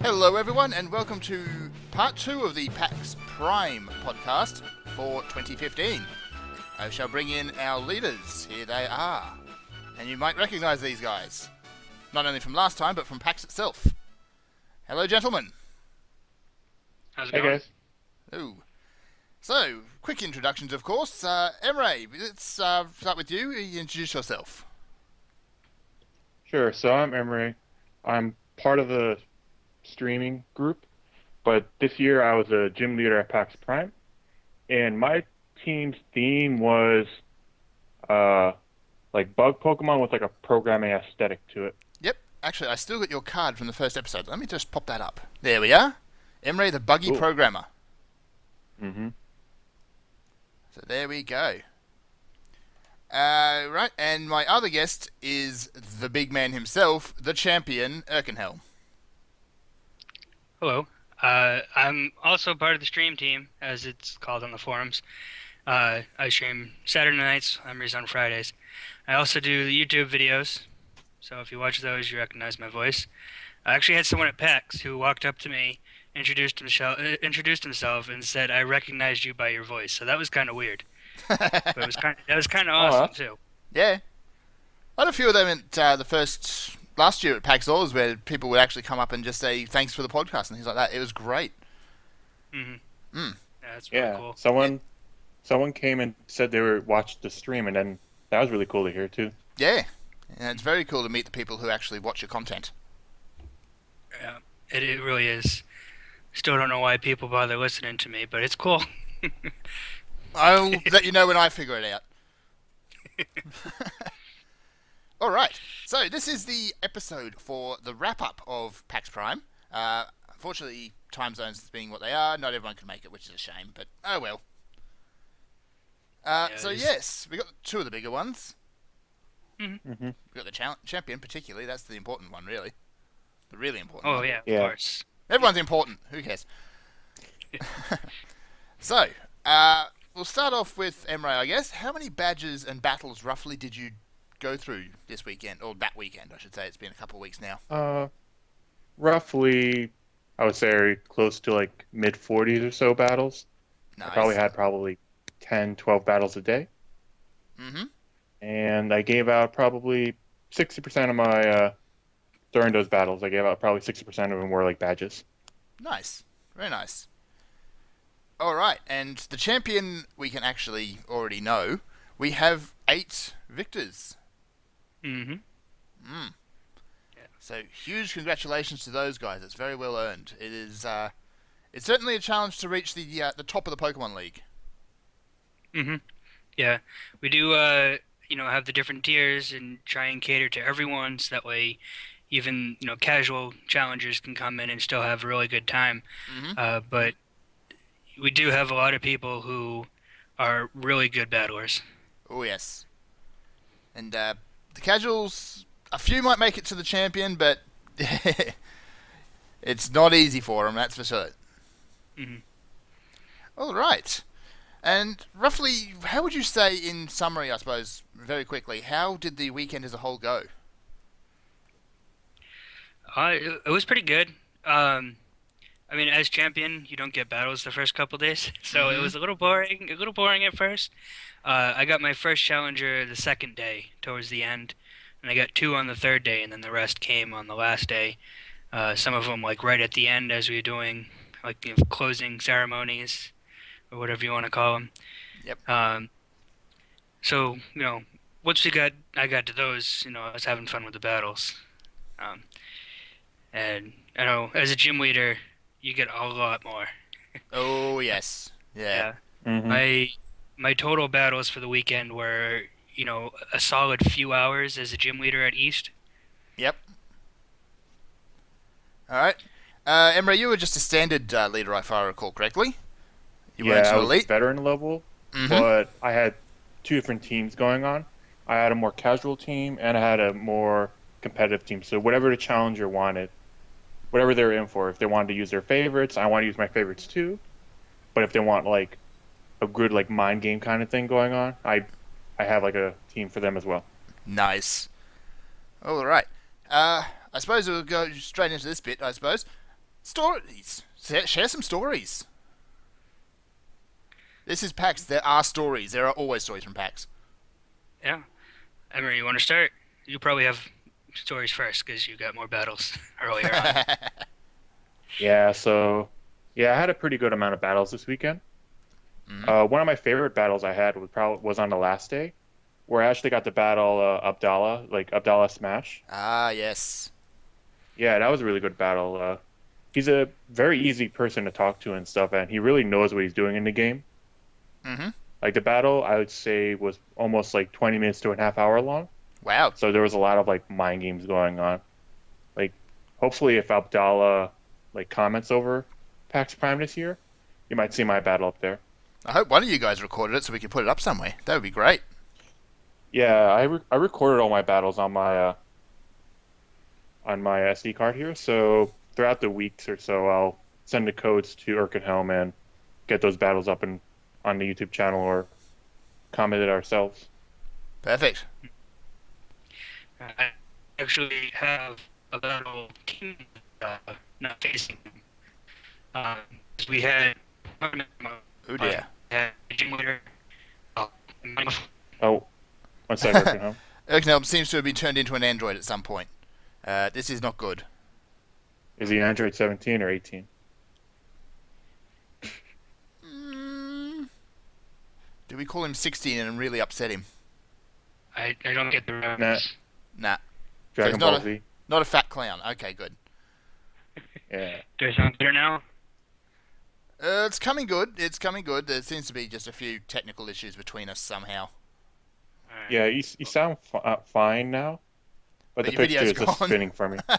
Hello, everyone, and welcome to part 2 of the PAX Prime podcast for 2015. I shall bring in our leaders. Here they are. And you might recognise these guys. Not only from last time, but from PAX itself. Hello, gentlemen. How's it Hey going? guys. Ooh. So, quick introductions, of course. Emre, let's start with you. Introduce yourself. Sure. So I'm Emre. I'm part of the streaming group, but this year I was a gym leader at PAX Prime, and my team's theme was uh like bug Pokemon with like a programming aesthetic to it. Yep. Actually, I still got your card from the first episode. Let me just pop that up. There we are. Emre, the buggy Cool. programmer. Mm-hmm. So there we go. Right, and my other guest is the big man himself, the champion, Erkenhelm. Hello. I'm also part of the stream team, as it's called on the forums. I stream Saturday nights, Emre's on Fridays. I also do the YouTube videos, so if you watch those, you recognize my voice. I actually had someone at PAX who walked up to me, introduced himself, and said, "I recognized you by your voice." So that was kind of weird, but that was kind of Oh, awesome that's too. Yeah. I had a few of them at the first last year at PAX Alls where people would actually come up and just say thanks for the podcast and things like that. It was great. hmm Mm. Yeah, that's really yeah. cool. Someone came and said they were watched the stream, and then that was really cool to hear too. Yeah. And it's very cool to meet the people who actually watch your content. Yeah, it really is. Still don't know why people bother listening to me, but it's cool. I'll let you know when I figure it out. All right. So this is the episode for the wrap-up of PAX Prime. Unfortunately, time zones being what they are, not everyone can make it, which is a shame, but oh well. Yeah, So it is. yes, we got two of the bigger ones. Mm-hmm. We got the champion, particularly. That's the important one, really. The really important Oh one. yeah, of Yeah. course. Everyone's important. Who cares? So, we'll start off with Emre, I guess. How many badges and battles roughly did you go through this weekend, or that weekend, I should say? It's been a couple of weeks now. Roughly, I would say close to like mid 40s or so battles. I probably Nice. had probably 10, 12 battles a day. Mm-hmm. And I gave out probably 60% of my during those battles. I gave out probably 60% of them were like badges. Nice. Very nice. All right, and the champion we can actually already know. We have 8 victors. Mm-hmm. Mm. Yeah. So huge congratulations to those guys. It's very well earned. It is. It's certainly a challenge to reach the top of the Pokemon League. Mm-hmm. Yeah, we do. Have the different tiers and try and cater to everyone, so that way, even casual challengers can come in and still have a really good time. Mm-hmm. But we do have a lot of people who are really good battlers. Oh yes. And the casuals, a few might make it to the champion, but it's not easy for them. That's for sure. Mm-hmm. All right. And roughly, how would you say, in summary, I suppose, very quickly, how did the weekend as a whole go? It was pretty good. I mean, as champion, you don't get battles the first couple days, so it Mm-hmm. was a little boring at first. I got my first challenger the second day, towards the end, and I got 2 on the third day, and then the rest came on the last day. Some of them like right at the end as we were doing like closing ceremonies or whatever you want to call them. Yep. So once I got to those, I was having fun with the battles. Um, and I know as a gym leader, you get a lot more. Oh yes. Yeah. Yeah. Hmm. My total battles for the weekend were, a solid few hours as a gym leader at East. Yep. All right. Emre, you were just a standard leader, if I recall correctly. You weren't Yeah, I an was elite. veteran level, Mm-hmm. but I had two different teams going on. I had a more casual team and I had a more competitive team. So whatever the challenger wanted, whatever they were in for, if they wanted to use their favorites, I want to use my favorites too. But if they want like a good like mind game kind of thing going on, I have like a team for them as well. Nice. All right. I suppose we'll go straight into this bit. I suppose. Stories. Share some stories. This is PAX. There are stories. There are always stories from PAX. Yeah. Emre, you want to start? You probably have stories first because you got more battles earlier on. Yeah, so yeah, I had a pretty good amount of battles this weekend. One of my favorite battles I had was on the last day, where I actually got to battle Abdallah, like Abdallah Smash. Ah, yes. Yeah, that was a really good battle. He's a very easy person to talk to and stuff, and he really knows what he's doing in the game. Mm-hmm. Like the battle, I would say was almost like 20 minutes to a half hour long. Wow. So there was a lot of like mind games going on. Like, hopefully, if Abdallah like comments over PAX Prime this year, you might see my battle up there. I hope one of you guys recorded it so we can put it up somewhere. That would be great. Yeah, I recorded all my battles on my SD card here. So throughout the weeks or so, I'll send the codes to Erkenhelm and get those battles up and on the YouTube channel or comment it ourselves. Perfect. I actually have a battle team not facing him. 'Cause we had Oh dear. had a gym leader. Oh, one second, Erkenhelm. Erkenhelm seems to have been turned into an android at some point. This is not good. Is he Android 17 or 18? Do we call him 16 and really upset him? I don't get the reference. Nah. Dragon not Ball a- Z? Not a fat clown. Okay, good. Yeah. Do I sound better now? It's coming good. It's coming good. There seems to be just a few technical issues between us somehow. Alright. Yeah, you sound fine now, but the your picture video's is just gone. spinning for me. Oh.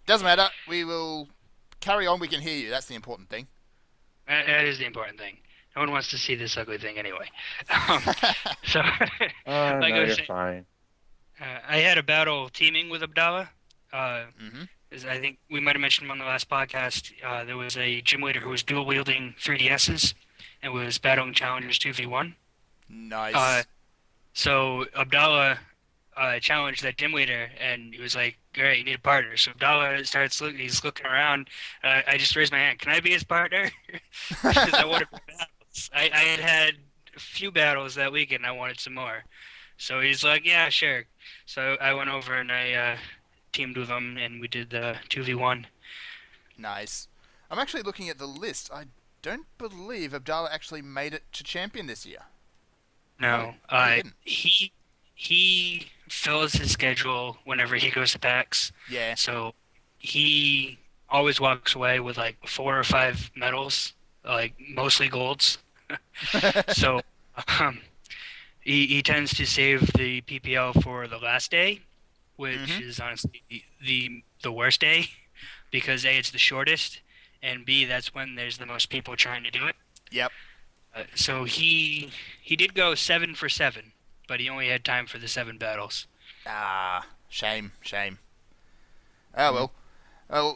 Doesn't matter. We will carry on. We can hear you. That's the important thing. That is the important thing. No one wants to see this ugly thing anyway. So, Oh, like no, I was you're saying, fine. I had a battle teaming with Abdallah. Mm-hmm. As I think we might have mentioned on the last podcast, there was a gym leader who was dual wielding 3DSs and was battling challengers 2v1. Nice. So Abdallah challenged that gym leader, and he was like, "All right, you need a partner." So Abdallah starts looking. He's looking around. I just raised my hand. Can I be his partner? Because I wanted battles. I had a few battles that weekend. I wanted some more. So he's like, "Yeah, sure." So I went over and I teamed with him, and we did the 2v1. Nice. I'm actually looking at the list. I don't believe Abdallah actually made it to champion this year. No, No, he didn't. he fills his schedule whenever he goes to PAX. Yeah. So he always walks away with like 4 or 5 medals, like mostly golds. So he tends to save the PPL for the last day, which is honestly the worst day, because A, it's the shortest, and B, that's when there's the most people trying to do it. Yep. So he did go 7 for 7, but he only had time for the 7 battles. Ah, shame. Oh well.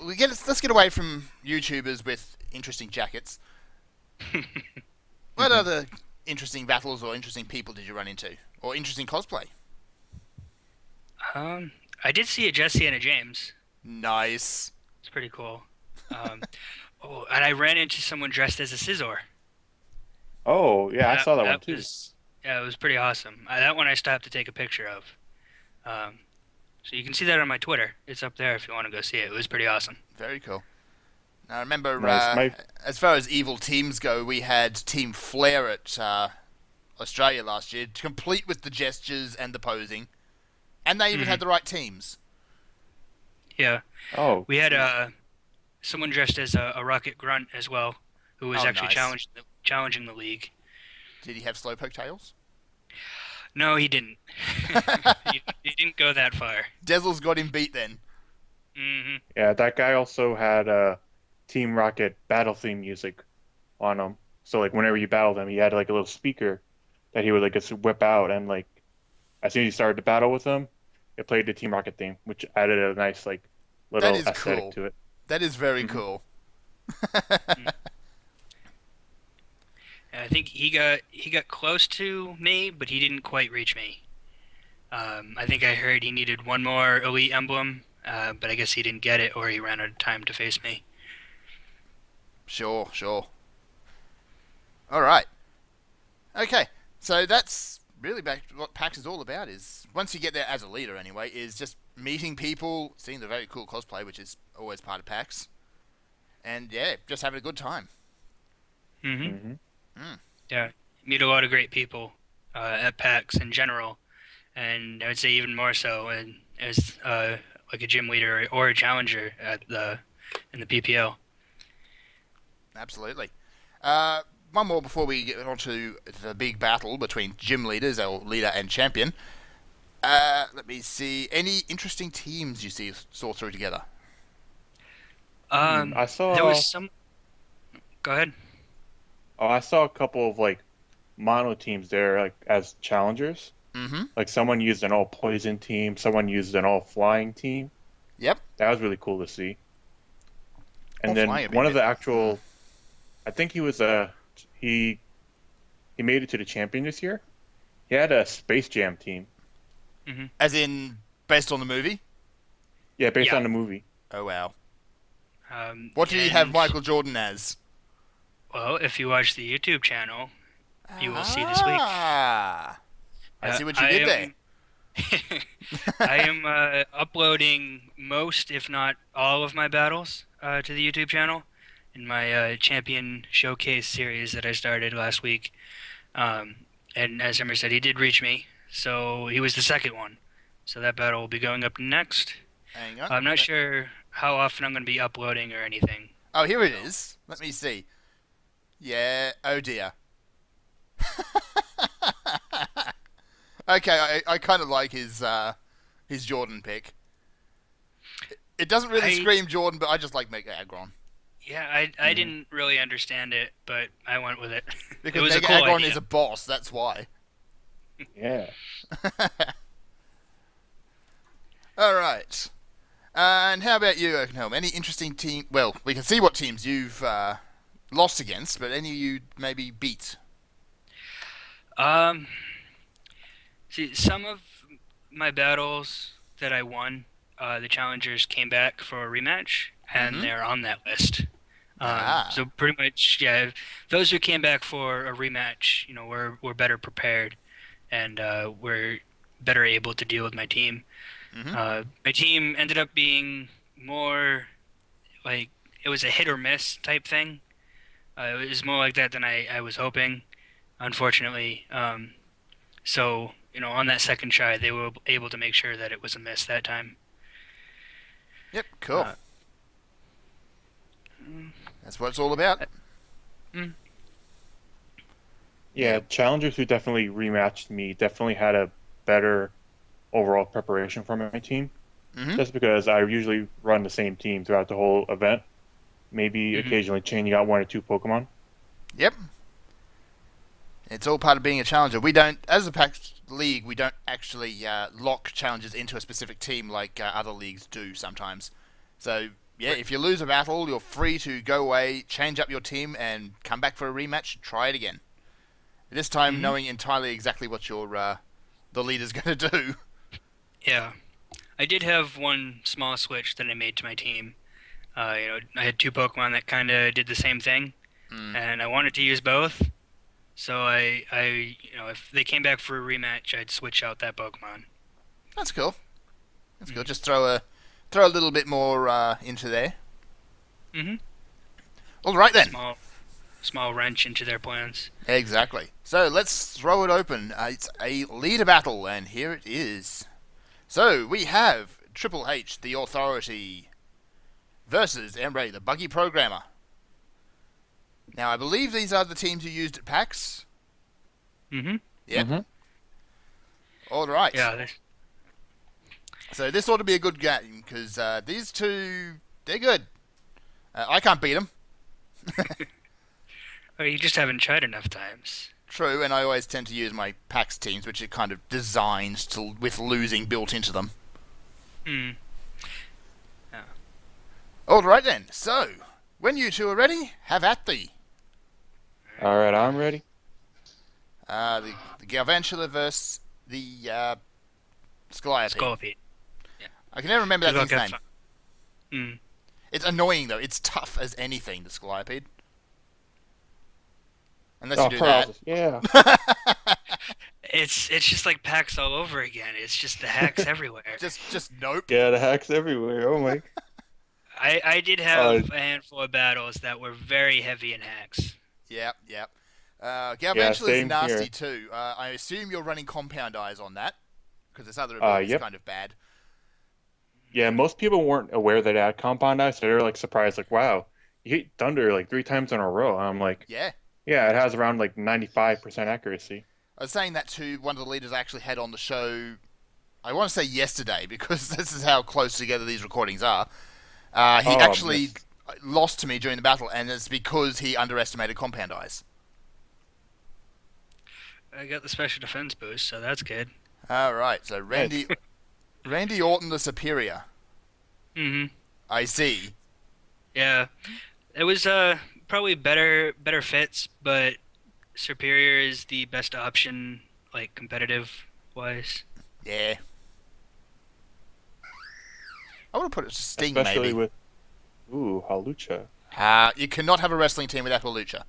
Let's get away from YouTubers with interesting jackets. What other interesting battles or interesting people did you run into, or interesting cosplay? I did see a Jesse and a James. Nice. It's pretty cool. And I ran into someone dressed as a Scizor. Oh, yeah, I saw that one too. Yeah, it was pretty awesome. That one I still have to take a picture of. So you can see that on my Twitter. It's up there if you want to go see it. It was pretty awesome. Very cool. Now I remember, Nice. as far as evil teams go, we had Team Flair at Australia last year, complete with the gestures and the posing, and they even had the right teams. Yeah. Oh, We had someone dressed as a Rocket Grunt as well, who was actually nice. challenging the league. Did he have slowpoke tails? No, he didn't. he didn't go that far. Dezel's got him beat then. Hmm. yeah, that guy also had Team Rocket battle theme music on him. So like whenever you battled him, he had like a little speaker that he would like just whip out, and like as soon as you started to battle with him, it played the Team Rocket theme, which added a nice like little That is aesthetic cool. to it. That is very Mhm. cool. I think he got close to me, but he didn't quite reach me. I think I heard he needed one more elite emblem but I guess he didn't get it or he ran out of time to face me. Sure, sure. All right. Okay. So that's really back to what PAX is all about. Is once you get there as a leader, anyway, is just meeting people, seeing the very cool cosplay, which is always part of PAX, and yeah, just having a good time. Hmm. Hmm. Mm. Yeah, meet a lot of great people at PAX in general, and I would say even more so as like a gym leader or a challenger at the in the PPL. Absolutely. One more before we get on to the big battle between gym leaders, our leader and champion. Let me see. Any interesting teams you saw through together? I There was saw some. Go ahead. I saw a couple of like mono teams there, like as challengers. Mm-hmm. Like someone used an all poison team, someone used an all flying team. Yep. That was really cool to see. All And then flying would be a one of bit. the Mm. actual, I think he was a he he made it to the champion this year. He had a Space Jam team. Hmm. As in, based on the movie? Yeah, based Yeah. on the movie. Oh, wow. What did he have And Michael Jordan as? well, if you watch the YouTube channel, you will see this week. Ah. I see what you I did there. am I am uploading most, if not all, of my battles to the YouTube channel in my champion showcase series that I started last week. And as Emre said, he did reach me, so he was the second one. So that battle will be going up next. Hang on. I'm not sure how often I'm going to be uploading or anything. Oh, here it So, is. Let me see. Yeah. Oh dear. Okay, I kind of like his Jordan pick. It doesn't really I scream Jordan, but I just like Mega Aggron yeah, I Hmm. didn't really understand it, but I went with it. It because was a Mega cool Aggron is idea. a boss. That's why. Yeah. All right. And how about you, Erkenhelm? Any interesting team? Well, we can see what teams you've lost against, but any you maybe beat? Um, See, some of my battles that I won, the challengers came back for a rematch, and Mm-hmm. they're on that list. Ah. So pretty much, yeah, those who came back for a rematch, were better prepared, and were better able to deal with my team. Mm-hmm. My team ended up being more like it was a hit or miss type thing. It was more like that than I was hoping, unfortunately. So, on that second try, they were able to make sure that it was a miss that time. Yep. Cool. Uh, mm, That's what it's all about. mm, Yeah. Yeah, challengers who definitely rematched me definitely had a better overall preparation for my team. Mm-hmm. Just because I usually run the same team throughout the whole event, maybe mhm. occasionally changing out one or two Pokemon. Yep. It's all part of being a challenger. We don't, as a PAX league, we don't actually lock challenges into a specific team like other leagues do sometimes. So yeah, Right. if you lose a battle, you're free to go away, change up your team, and come back for a rematch. Try it again. This time, Mhm. knowing entirely exactly what your the leader's going to do. Yeah. I did have one small switch that I made to my team. I had two Pokemon that kind of did the same thing, Mm, and I wanted to use both. So if they came back for a rematch, I'd switch out that Pokemon. that's cool. That's cool. Mm. Just throw a little bit more into there. Mhm. All right then. Small wrench into their plans. Exactly. So let's throw it open. It's a leader battle, and here it is. So we have Triple H, the Authority, versus Emre, the Buggy Programmer. Now I believe these are the teams you used at PAX. Mhm. Yep. Hmm. All right. Yeah. This, So this ought to be a good game because these two, they're good. I can't beat them. oh, you just haven't tried enough times. True, and I always tend to use my PAX teams, which are kind of designed with losing built into them. Hmm. Yeah. All right then. So when you two are ready, have at thee. All right. All right, I'm ready. The Galvantula versus the Scoliope. Scolipede. Yeah. I can never remember Good that luck, thing's have name. fun. Mm. It's annoying though. It's tough as anything, the Scolipede. Unless you Oh, do that. paralysis. Yeah. It's just like PAX all over again. It's just the hacks everywhere. just nope. Yeah, the hacks everywhere. Oh my. I did Uh, have a handful of battles that were very heavy in hacks. Yep, yep. yeah, Galvantula is same nasty here. too. I assume you're running compound eyes on that, because this other ability is Yep. kind of bad. Yeah, most people weren't aware that it had compound eyes, so they were like surprised, like, wow, you hit thunder like 3 times in a row. I'm like, Yeah. yeah, it has around like 95% accuracy. I was saying that to one of the leaders I actually had on the show, I want to say yesterday, because this is how close together these recordings are. He Oh, actually missed. lost to me during the battle, and it's because he underestimated compound eyes. I got the special defense boost, so that's good. Alright, so Nice. Randy Orton the Superior. Hmm. I see. Yeah, it was probably better fits, but Superior is the best option, like competitive wise. Yeah. I would have put it to Sting, Especially maybe. with, ooh, Halucha. You cannot have a wrestling team without Lucha.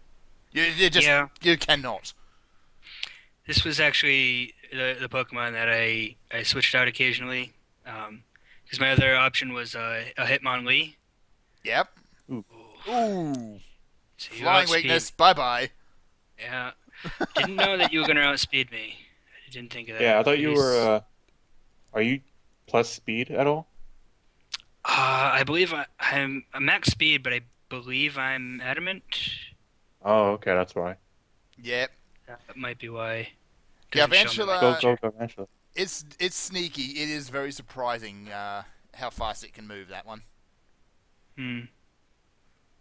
You just Yeah, you cannot. this was actually the Pokemon that I switched out occasionally. Because my other option was a Hitmonlee. Yep. Ooh, Ooh. So you Flying outspeed weakness. me. Bye bye. Yeah, didn't know that you were gonna outspeed me. I didn't think of that. yeah, I thought you were, Because are you plus speed at all? I believe I'm a max speed, but I believe I'm adamant. Oh, okay, that's why. Yep. That might be why. Doesn't show me my Go, Galvantula. go, picture. go, Angela. It's sneaky. It is very surprising how fast it can move. That one. Hmm.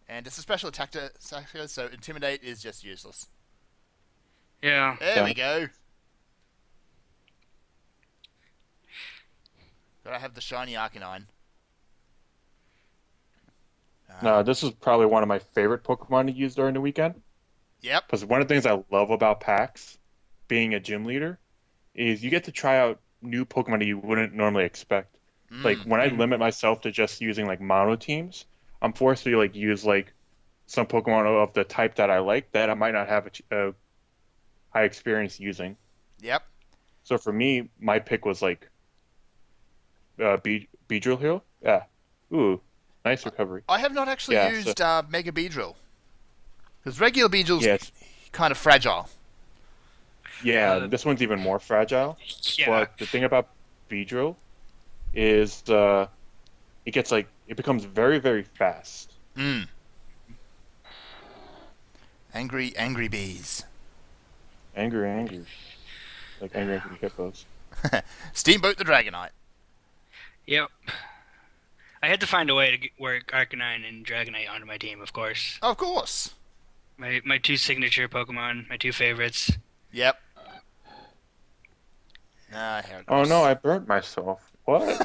And it's a special attacker, so intimidate is just useless. Yeah. There we go. Gotta have the shiny Arcanine. No, this is probably one of my favorite Pokemon to use during the weekend. Yep. Because one of the things I love about PAX, being a gym leader, is you get to try out new Pokemon that you wouldn't normally expect. Like Mm. when I Hmm. limit myself to just using like mono teams, I'm forced to like use like some Pokemon of the type that I like that I might not have a high experience using. Yep. So for me, my pick was like Beedrill Hill. Yeah. Ooh, nice recovery. I have not actually Yeah. So used Mega Beedrill because regular Beedrill's yeah, it's, kind of fragile. yeah. Uh, This one's even more fragile. yeah. But the thing about Beedrill is it gets like it becomes very, very fast. Mm. Angry bees. Angry, angry. Like angry hippos. Steamboat the Dragonite. Yep. I had to find a way to work Arcanine and Dragonite onto my team, of course. Of course. My two signature Pokemon, my two favorites. Yep. Here it Oh goes. no, I burnt myself. What?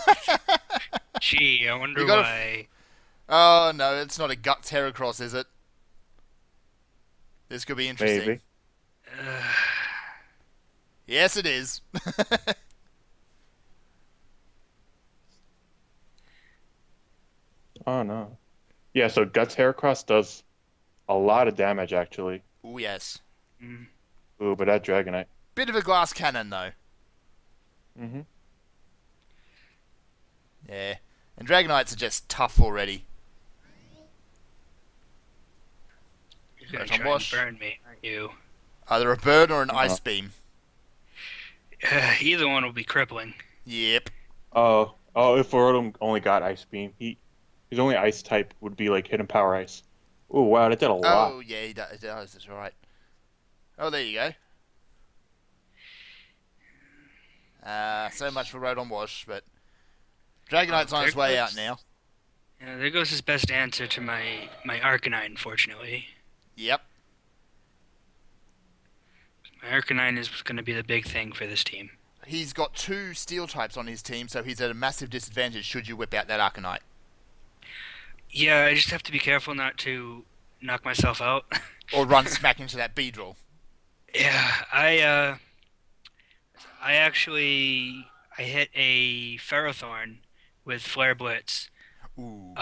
Gee, I wonder You gotta why. Oh no, it's not a Guts Heracross, is it? This could be interesting. Maybe. Yes, it is. Oh no. Yeah, so Guts Heracross does a lot of damage actually. Oh yes. Mm. Ooh, but that Dragonite. Bit of a glass cannon though. Mm-hmm. Yeah. And Dragonites are just tough already. You're gonna Proton try and Wash. burn me, aren't you? Either a burn or an Uh-huh. ice beam. Either one will be crippling. Yep. Oh, if Rotom only got Ice Beam, his only Ice type would be like Hidden Power Ice. Ooh, wow, that did a lot. Oh yeah, he does. That's right. Oh, there you go. So much for Rotom Wash, but Dragonite's on There its way goes- out now. Yeah, there goes his best answer to my Arcanine, unfortunately. Yep. My Arcanine is going to be the big thing for this team. He's got two steel types on his team, so he's at a massive disadvantage should you whip out that Arcanite. Yeah, I just have to be careful not to knock myself out. Or run smack into that Beedrill. Yeah, I actually I hit a Ferrothorn with Flare Blitz. Ooh.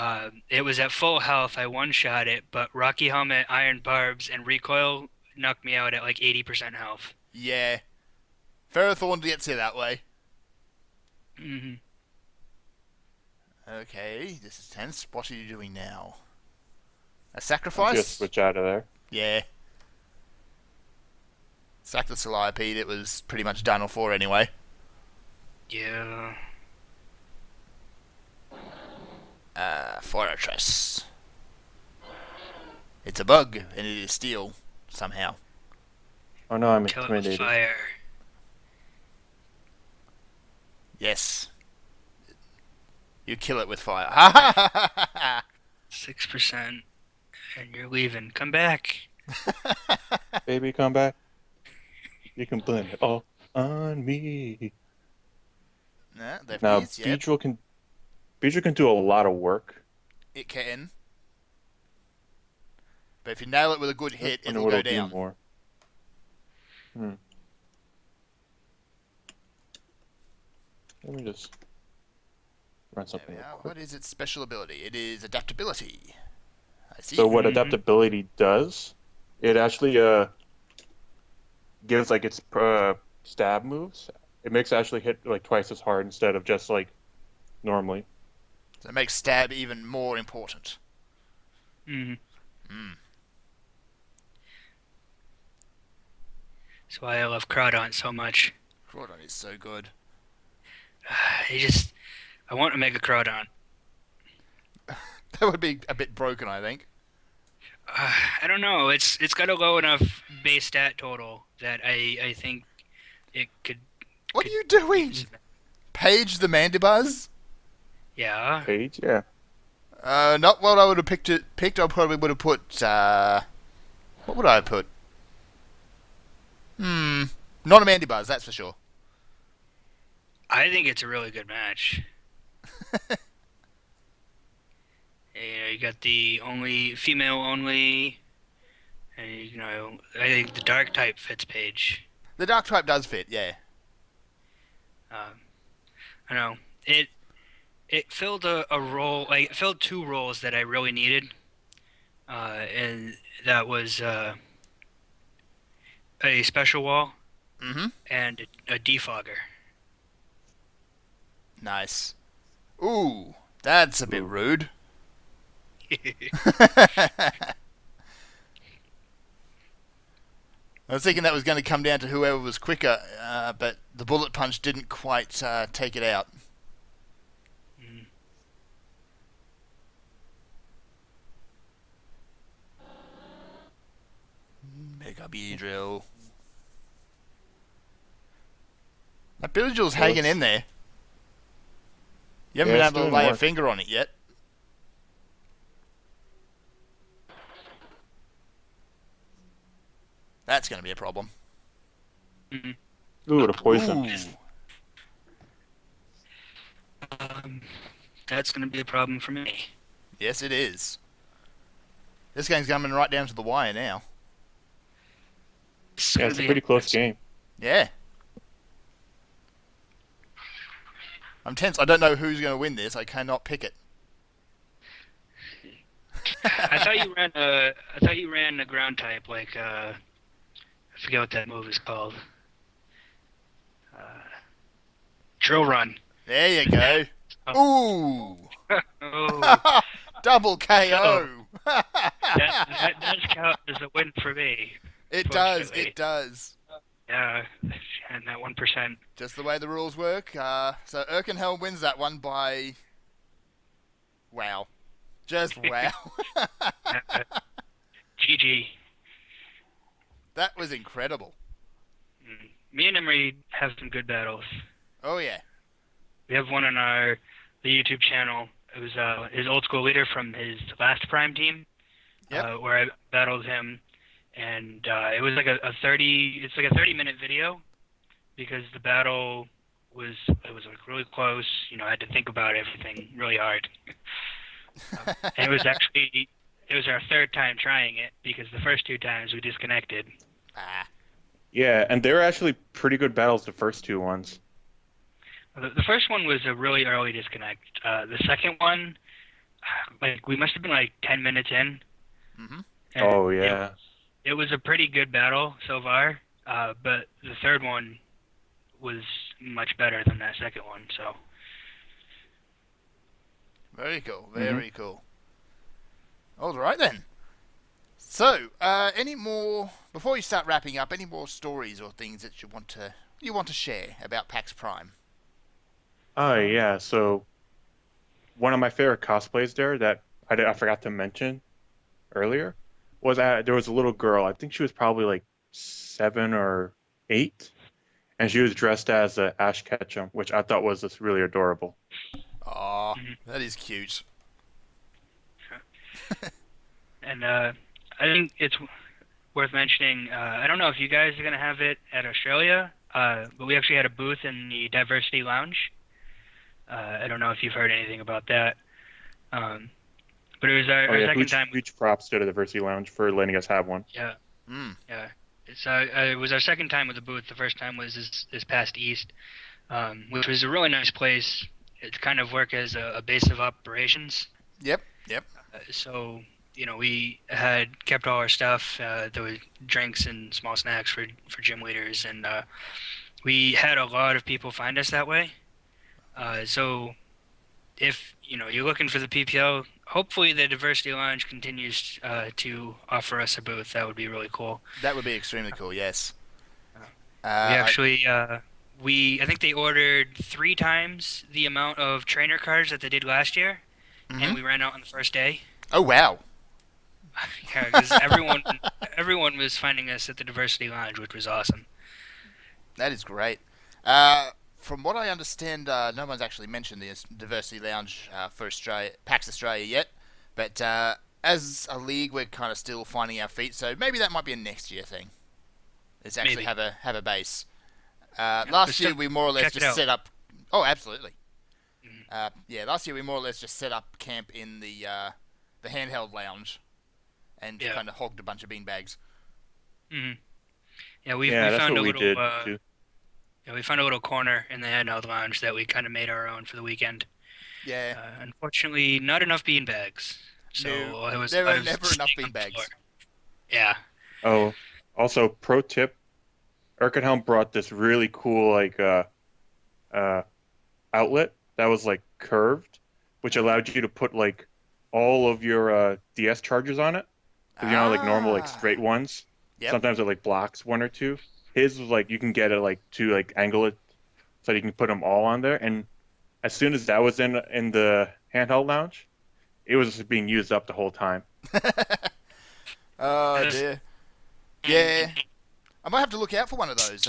It was at full health. I one-shot it, but Rocky Helmet, Iron Barbs, and Recoil knocked me out at like 80% health. Yeah. Ferrothorn gets you that way. Hmm. Okay, this is tense. What are you doing now? A I'm just sacrifice? switch out of there. Yeah. Sack the Calliope, it was pretty much done for anyway. Yeah. Fortress. It's a bug, and it is steel, somehow. Oh no, I'm Kill it with intimidated. fire. Yes. You kill it with fire. Ha ha ha ha 6%, and you're leaving. Come back. ha! Baby, come back. You can blame it all on me. Nah, Now, lefties, yep. Beedrill can do a lot of work. It can. But if you nail it with a good hit, I wonder it'll what go it'll do down. more. Let me just run There something we real are. quick. What is its special ability? It is adaptability. I see. So what Mhm. adaptability does, it actually gives like its stab moves. It makes it actually hit like twice as hard instead of just like normally. So it makes stab even more important. Hmm. Hmm. That's why I love Crawdon so much. Crawdon is so good. I want to make a Crawdon. That would be a bit broken, I think. I don't know. It's got a low enough base stat total that I think it could What are could you doing? use. Page the Mandibuzz? Yeah. Page, yeah. Not what I would have picked. I probably would have put. What would I have put? Not a Mandibuzz, that's for sure. I think it's a really good match. You got the only female only, and I think the dark type fits Page. The Dark type does fit, yeah. I know it filled a role, like it filled two roles that I really needed, and that was a special wall Mm-hmm. and a defogger. Nice. Ooh, that's a bit Ooh. rude. I was thinking that was going to come down to whoever was quicker, but the bullet punch didn't quite take it out. Mm. Mega Beedrill. That Beedrill's Well, hanging in there. You haven't Yeah, been it's able to doing lay a work. finger on it yet. That's going to be a problem. Mhm. Ooh, the poison. Ooh. Um, that's gonna be a problem for me. Yes, it is. This game's coming right down to the wire now. It's Yeah, gonna it's a be pretty close game. Yeah. I'm tense. I don't know who's going to win this. I cannot pick it. I thought you ran a ground type like I forget what that move is called. Uh, Drill run. There you go. Ooh. Oh, Double so KO. that does count as a win for me. It does. Fortunately. It does. Yeah, and that 1%. Just the way the rules work. So Erkenhelm wins that one by. Wow. Just wow. GG. That was incredible. Me and Emre have some good battles. Oh, yeah. We have one on the YouTube channel. It was his old school leader from his last Prime team, Yep. where I battled him, and it was like a 30-minute video because the battle was like really close. I had to think about everything really hard, and it was our third time trying it because the first two times we disconnected. Ah. Yeah, and they're actually pretty good battles, the first two ones. The first one was a really early disconnect. The second one, like we must have been like 10 minutes in, Hmm. and Oh yeah. it was a pretty good battle so far. But the third one was much better than that second one. So Very cool. Hmm. Very cool. All right then. So, any more before you start wrapping up? Any more stories or things that you want to share about PAX Prime? Oh yeah. So one of my favorite cosplays there that I forgot to mention earlier was there was a little girl. I think she was probably like 7 or 8, and she was dressed as Ash Ketchum, which I thought was just really adorable. Aw, mhm. that is cute. And I think it's worth mentioning. I don't know if you guys are gonna have it at Australia, but we actually had a booth in the Diversity Lounge. I don't know if you've heard anything about that. Um, but it was Oh our yeah, second huge time. huge props to the Diversity Lounge for letting us have one. Yeah, Mm. yeah. It was our second time with the booth. The first time was this past East, which was a really nice place. It kind of worked as a base of operations. Yep. Yep. So we had kept all our stuff. There was drinks and small snacks for gym leaders, and we had a lot of people find us that way. So if you're looking for the PPL, hopefully the Diversity Lounge continues to offer us a booth. That would be really cool. That would be extremely cool. Yes. We I. actually I think they ordered 3 times the amount of trainer cards that they did last year, and Mhm. we ran out on the first day. Oh wow. Yeah, because everyone was finding us at the Diversity Lounge, which was awesome. That is great. From what I understand, no one's actually mentioned the Diversity Lounge for Australia, PAX Australia yet. But as a league, we're kind of still finding our feet. So maybe that might be a next year thing. Is actually Maybe. have a base. Yeah, but Last year still, we more or less check it just out. set up. Oh, absolutely. Mhm. Yeah, last year we more or less just set up camp in the handheld lounge and Yeah. kind of hogged a bunch of beanbags. hmm Yeah, we Yeah, that's found what a we little did too. yeah, we found a little corner in the handheld lounge that we kind of made our own for the weekend. Yeah. Unfortunately, not enough bean bags, No, so it was a there lot are of never enough sitting on the floor. beanbags. Yeah. Oh, also pro tip, Erkenhelm brought this really cool uh outlet that was like curved, which allowed you to put like all of your DS chargers on it. Because like normal like Ah. straight ones, Yep. sometimes it like blocks one or two. His was like you can get it like to like angle it so you can put them all on there. And as soon as that was in the handheld lounge, it was just being used up the whole time. Oh dear. Yeah. I might have to look out for one of those.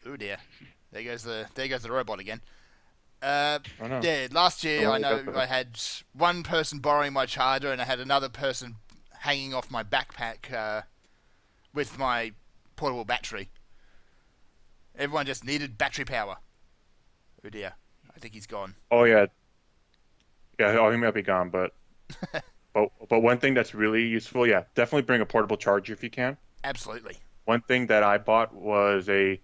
Oh dear. There goes the robot again. Uh, I don't know. yeah. Last Don't year I worry know about that. I had one person borrowing my charger and I had another person hanging off my backpack with my portable battery. Everyone just needed battery power. Oh dear. I think he's gone. Oh yeah, yeah. Oh, he might be gone, but one thing that's really useful, yeah, definitely bring a portable charger if you can. Absolutely. One thing that I bought was a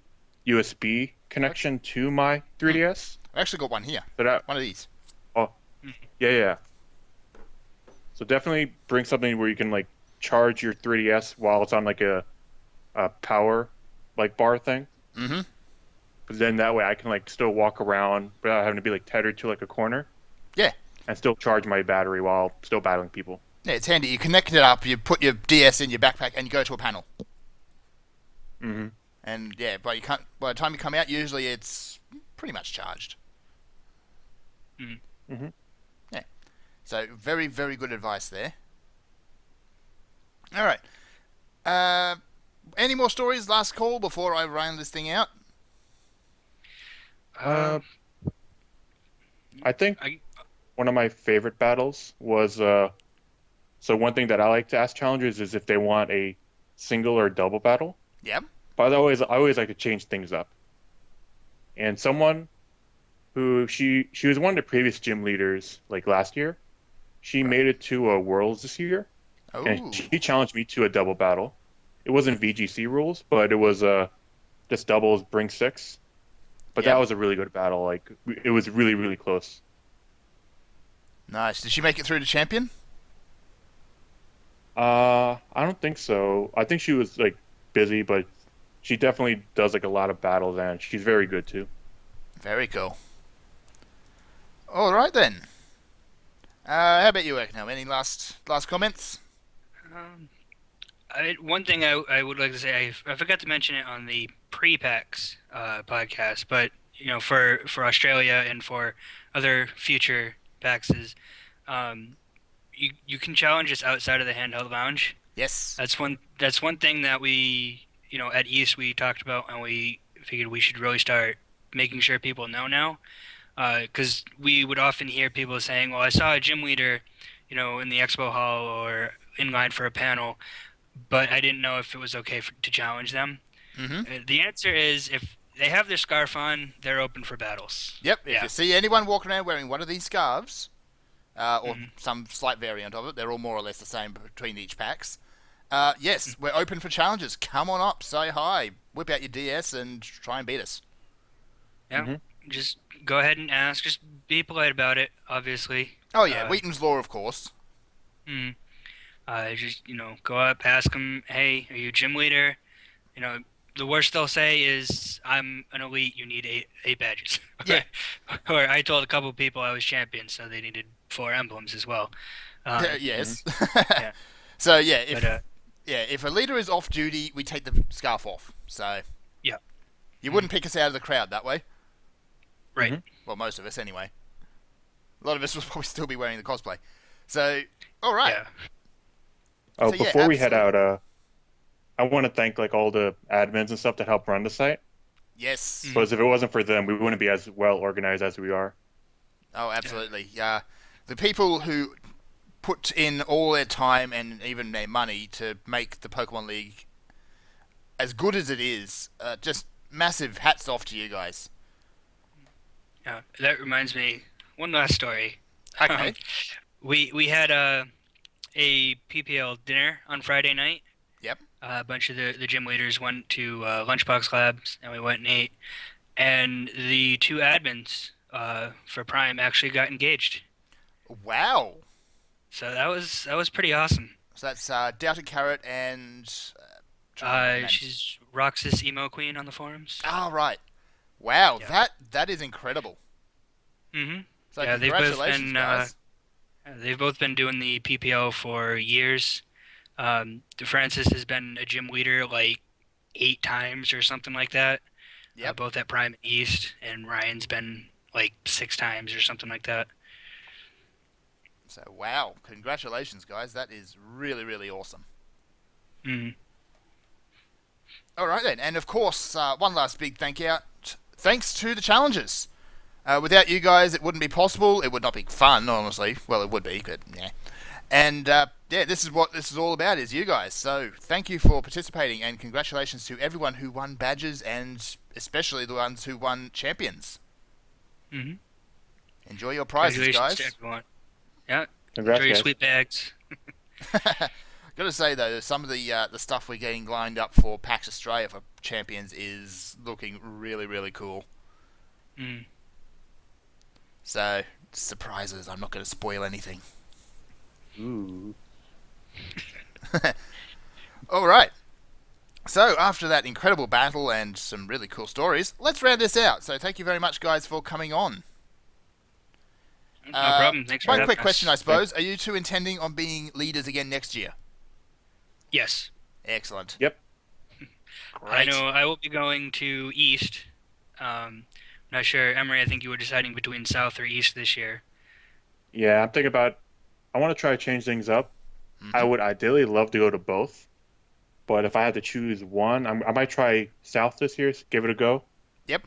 USB Actually, connection to my hmm, 3DS. I actually got one here. So that, One of these. oh, yeah, yeah. So definitely bring something where you can like charge your 3DS while it's on like a power like bar thing. Mm-hmm. Because then that way I can like still walk around without having to be like tethered to like a corner Yeah. and still charge my battery while still battling people. Yeah, it's handy. You connect it up, you put your DS in your backpack, and you go to a panel. Hmm. And yeah, by the time you come out, usually it's pretty much charged. Mhm. Hmm. Yeah. So very, very good advice there. All right. Uh, any more stories? Last call before I round this thing out. Uh, Um, I think I one of my favorite battles was so one thing that I like to ask challengers is if they want a single or double battle. Yeah. But I always like to change things up. And someone who she was one of the previous gym leaders like last year. She Right. made it to a Worlds this year, and Oh. she challenged me to a double battle. It wasn't VGC rules, but it was just doubles bring six. But Yep. that was a really good battle. Like it was really, really close. Nice. Did she make it through to champion? I don't think so. I think she was like busy, but she definitely does like a lot of battles, and she's very good too. Very cool. All right then. How about you, Erkenhelm? Any last comments? Um, one thing I would like to say, I forgot to mention it on the pre-PAX podcast, but for Australia and for other future PAXs, um, you can challenge us outside of the handheld lounge. Yes. That's one thing that we at East we talked about, and we figured we should really start making sure people know now, because we would often hear people saying, "Well, I saw a gym leader, in the expo hall or in line for a panel, but I didn't know if it was okay to challenge them." Mm-hmm. The answer is if they have their scarf on, they're open for battles. Yep. If Yeah. you see anyone walking around wearing one of these scarves, or Mhm. some slight variant of it, they're all more or less the same between each packs. Yes, we're open for challenges. Come on up, say hi, whip out your DS, and try and beat us. Yeah. hmm Just go ahead and ask. Just be polite about it, obviously. Oh yeah, Uh, Wheaton's Law, of course. mm, just go up, ask them, "Hey, are you a gym leader?" You know, the worst they'll say is, "I'm an elite. You need eight badges." Yeah. Or I told a couple people I was champion, so they needed 4 emblems as well. Yes. Yeah. So yeah, if But if a leader is off duty, we take the scarf off. So yeah. you wouldn't pick us out of the crowd that way. Right. Mhm. Well, most of us anyway. A lot of us will probably still be wearing the cosplay. So, all right. Yeah. Oh, So, yeah, before we head absolutely. out, I want to thank like all the admins and stuff that help run the site. Yes. Mhm. Because if it wasn't for them, we wouldn't be as well organized as we are. Oh, absolutely. Yeah. The people who put in all their time and even their money to make the Pokemon League as good as it is, just massive hats off to you guys. Yeah. That reminds me, one last story. Okay. We had a PPL dinner on Friday night. Yep. A bunch of the gym leaders went to Lunchbox Labs, and we went and ate. And the two admins for Prime actually got engaged. Wow. So that was pretty awesome. So that's Doubted Carrot and. Trying to remember names. She's Roxas Emo Queen on the forums. Oh, right. Wow, Yeah. that is incredible. Mm-hmm. So Yeah, congratulations, guys. they've both been doing the PPL for years. Francis has been a gym leader like 8 times or something like that. Yep. Both at Prime and East, and Ryan's been like 6 times or something like that. So wow, congratulations, guys. That is really, really awesome. Mm. All right then, and of course, one last big thanks to the challengers. Without you guys, it wouldn't be possible. It would not be fun, honestly. Well, it would be, but yeah. And yeah, this is what this is all about, is you guys. So thank you for participating, and congratulations to everyone who won badges, and especially the ones who won champions. Mm-hmm. Enjoy your prizes, Congratulations to guys. everyone. Yeah. Congrats, Enjoy your guys. sweet bags. Gotta say though, some of the stuff we're getting lined up for PAX Australia for champions is looking really, really cool. Mm. So surprises. I'm not going to spoil anything. Ooh. All right. So after that incredible battle and some really cool stories, let's round this out. So thank you very much, guys, for coming on. No problem. Thanks for One having quick us. question, I suppose: are you two intending on being leaders again next year? Yes. Excellent. Yep. Great. I know I will be going to East. Not sure, Emre. I think you were deciding between South or East this year. Yeah, I'm thinking about. I want to try to change things up. I would ideally love to go to both, but if I had to choose one, I might try South this year. Give it a go. Yep.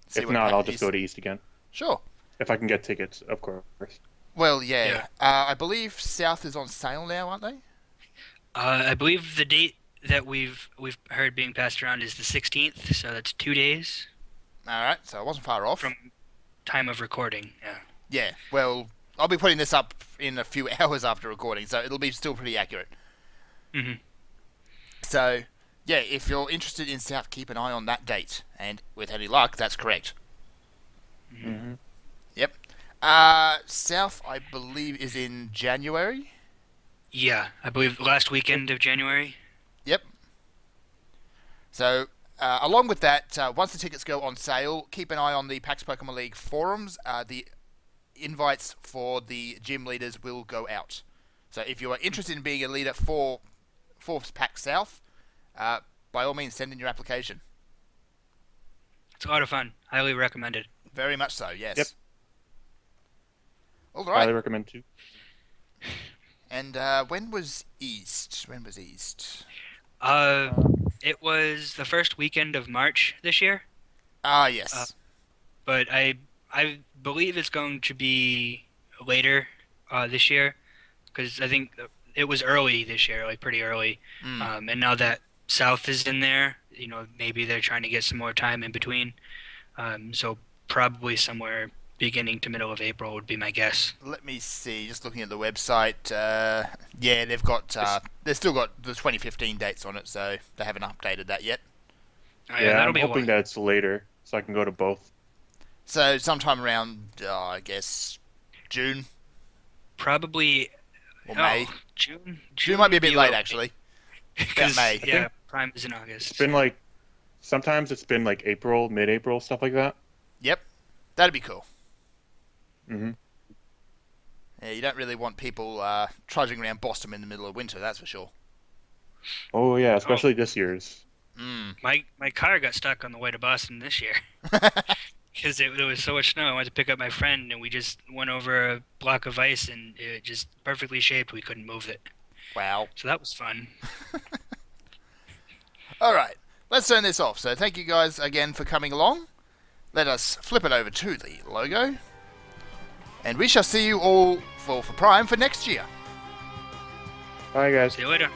See If what not, I'll package just go to East again. Sure. If I can get tickets, of course. Well, yeah. Yeah. I believe South is on sale now, aren't they? I believe the date that we've heard being passed around is the 16th, so that's 2 days All right. So I wasn't far off. from time of recording. Yeah. Yeah. Well, I'll be putting this up in a few hours after recording, so it'll be still pretty accurate. Mhm. So, Yeah, if you're interested in South, keep an eye on that date. And with any luck, that's correct. Hmm. Yep. South, I believe, is in January. Yeah, I believe last weekend of January. Yep. So, along with that, once the tickets go on sale, keep an eye on the PAX Pokemon League forums. The invites for the gym leaders will go out. So, if you are interested in being a leader for PAX South, by all means, send in your application. It's a lot of fun. Highly recommended. Very much so, yes. Yep. All Highly right. recommend too. And when was East? When was East? It was the first weekend of March this year, Ah, yes. but I believe it's going to be later this year because I think it was early this year, like pretty early. Mm. And now that South is in there, maybe they're trying to get some more time in between. So probably somewhere beginning to middle of April would be my guess. Let me see. Just looking at the website. Yeah, they've still got the 2015 dates on it, so they haven't updated that yet. Oh, Yeah, that'll I'm be a hoping while. that it's later so I can go to both. So sometime around, I guess, June Probably or May. June. June might be a would bit late, actually. Because May. yeah, Prime is in August. It's been like sometimes it's been like April, mid-April, stuff like that. Yep, that'd be cool. Hmm. Yeah, you don't really want people trudging around Boston in the middle of winter, that's for sure. Oh yeah, Oh, especially this year's. Mm. my car got stuck on the way to Boston this year because there was so much snow. I went to pick up my friend and we just went over a block of ice and it just perfectly shaped. We couldn't move it, Wow. so that was fun. All right, let's turn this off. So thank you guys again for coming along. Let us flip it over to the logo. And we shall see you all for Prime for next year. Bye guys. See you later.